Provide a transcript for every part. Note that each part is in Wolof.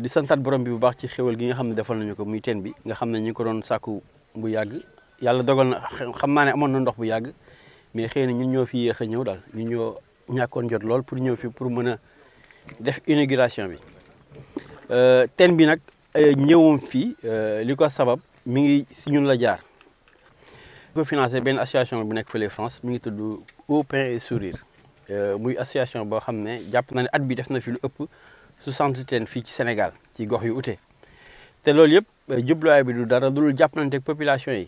di santaat borom bi bu baax ci xéwal gi nga xam ne defal nañu ko muy teen bi nga xam ne ñu ngi ko doon sàkku bu yàgg yàlla dogal na xam naa ne amoon na ndox bu yàgg mais xëy na ñun ñoo fi yéex a ñëw daal ñun ñoo ñàkkoon jot lool pour ñëw fi pour mën a def inauguration bi teen bi nag ñëwum fii li ko sabab mi ngi si ñun la jaar ko financé benn association bu nekk fële France mi ngi tudd Eau Pain et Sourire muy association boo xam ne jàpp na ne at bi def na fi lu ëpp 60 teen fii ci Sénégal ci gox yu ute te loolu yëpp jubluwaay bi du dara dul jàppalanteeg population yi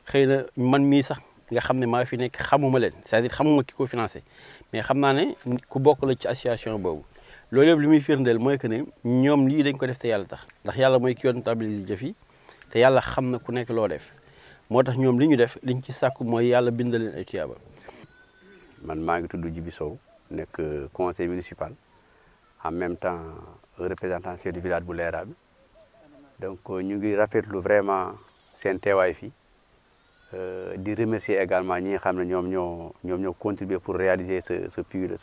xëy na man mii sax nga xam ne maa fi nekk xamuma leen c'est-à-dire xamuma ki ko financé mais xam naa ne ku bokk la ci association boobu loolu yëpp li muy firndeel mooy que ne ñoom lii dañ ko def te yàlla tax ndax yàlla mooy ki yoon stabiliser jëf yi te yàlla xam na ku nekk loo def moo tax ñoom li ñu def liñ ci sàkku mooy yàlla bindal leen ay tuyaaba. man maa ngi tudd Djibi Sow nekk conseil municipal en même temps représentant chef du village bu Leera bi donc ñu ngi rafetlu vraiment seen teewaay fii di remercier également ñi nga xam ne ñoom ñoo contribuer pour réaliser ce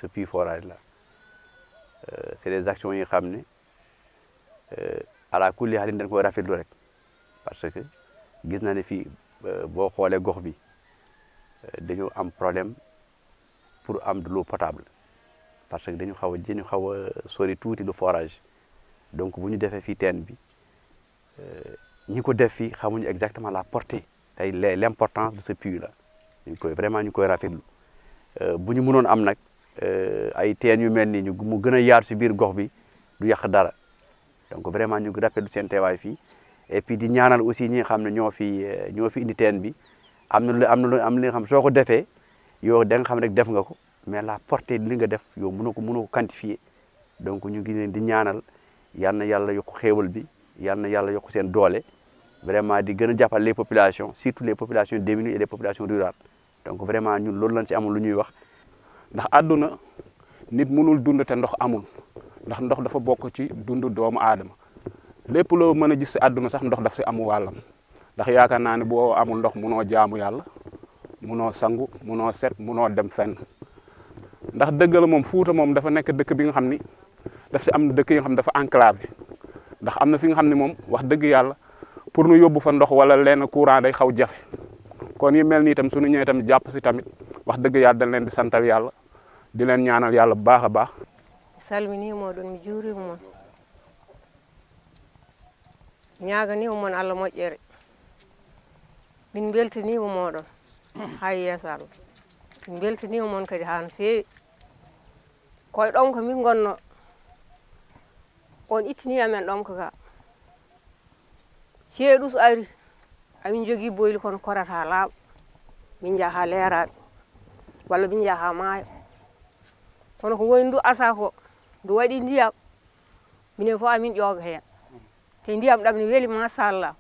puits forage là c'est des actions yi nga xam ne ala kulli xaal dañ koy rafetlu rek parce que gis na ne fii boo xoolee gox bi dañu am problème pour am de l'eau potable parce que dañu xaw a sori tuuti du forage donc bu ñu defee fii teen bi ñi ko def fii xamuñu exactement la portée tey l'importance de ce puits là ñu koy rafetlu bu ñu mënoon am nag ay teen yu mel ni mu gën a yaatu si biir gox bi du yàq dara donc vraiment ñu ngi rafetlu seen teewaay fii et puis di ñaanal aussi ñi nga xam ne ñoo fi indi teen bi am na li nga xam soo ko defee yow da nga xam rek def nga ko mais la portée li nga def yow mënoo ko quantifier donc ñu ngi leen di ñaanal yal na yàlla yokk xéewal bi yal na yàlla yokk seen doole vraiment di gën a jàppale les populations surtout les populations démunies et les populations rurales donc vraiment ñun loolu lañ si amul lu ñuy wax. ndax àdduna nit mënul dund te ndox amul ndax ndox dafa bokk ci dundu doomu aadama lépp loo mën a gis si àdduna sax ndox daf si amu wàllam ndax yaakaar naa ne boo amul ndox munoo jaamu yàlla munoo sangu munoo set munoo dem fenn ndax dëgg la moom Fuuta moom dafa nekk dëkk bi nga xam ni daf si am dëkk yi nga xam dafa enclavé ndax am na fi nga xam ne moom wax dëgg yàlla pour nu yóbbu fa ndox wala lenn courant day xaw jafe kon yi mel nii tam suñu ñëwee tamit jàpp si tamit wax dëgg yàlla dañ leen di santal yàlla di leen ñaanal yàlla bu baax a baax. salminima oɗon mi juurima mon ñaaganima mon Allah moƴƴere min beltanima moɗon ha yeeso Allah min beltanima mon kadi ha no feewi koye ɗonka min gonno on ittini amen ɗonka ka ceeɗu so ari amin jogii boyli kono korata laaɓa min jaha ha Leeraɓe walla min jaha ha maayo kono ko woni ndu asa ko ndu waɗi ndiyam minen fof amin ƴooga heen te ndiyam ɗam ne weli machallah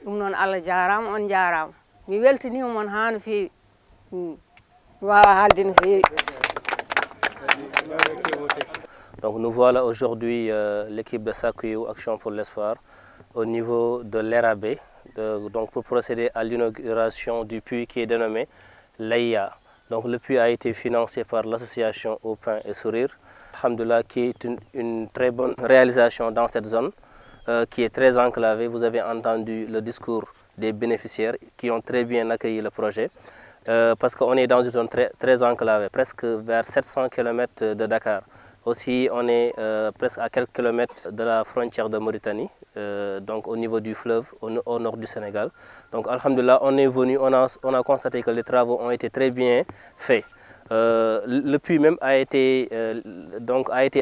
ɗum noon Allah jarama on jarama mi weltanima mon ha no feewi mi wawa haalde no feewi. Donc nous voilà aujourd'hui l'équipe de Sakuyu Action pour l'Espoir au niveau de l'Erabé donc pour procéder à l'inauguration du puits qui est dénommé Leïya. Donc le puits a été financé par l'association Eau Pain et Sourire, alhamdoulilah, qui est une très bonne réalisation dans cette zone qui est très enclavée. Vous avez entendu le discours des bénéficiaires qui ont très bien accueilli le projet parce qu'on est dans une zone très enclavée, presque vers 700 km de Dakar. Aussi, on est presque à quelques kilomètres de la frontière de Mauritanie, donc au niveau du fleuve, au nord du Sénégal. Donc, alhamdoulilah, on est venu, on a constaté que les travaux ont été très bien faits. Le puits même a été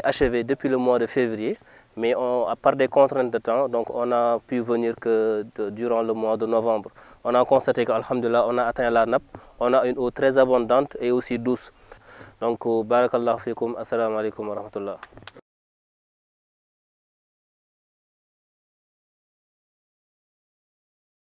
achevé depuis le mois de février, mais par des contraintes de temps, donc on a pu venir que durant le mois de novembre. On a constaté qu'alhamdoulilah, on a atteint la nappe, on a une eau très abondante et aussi douce. Donc, barakallahu fikum, assalamu alaikum wa rahmatullah.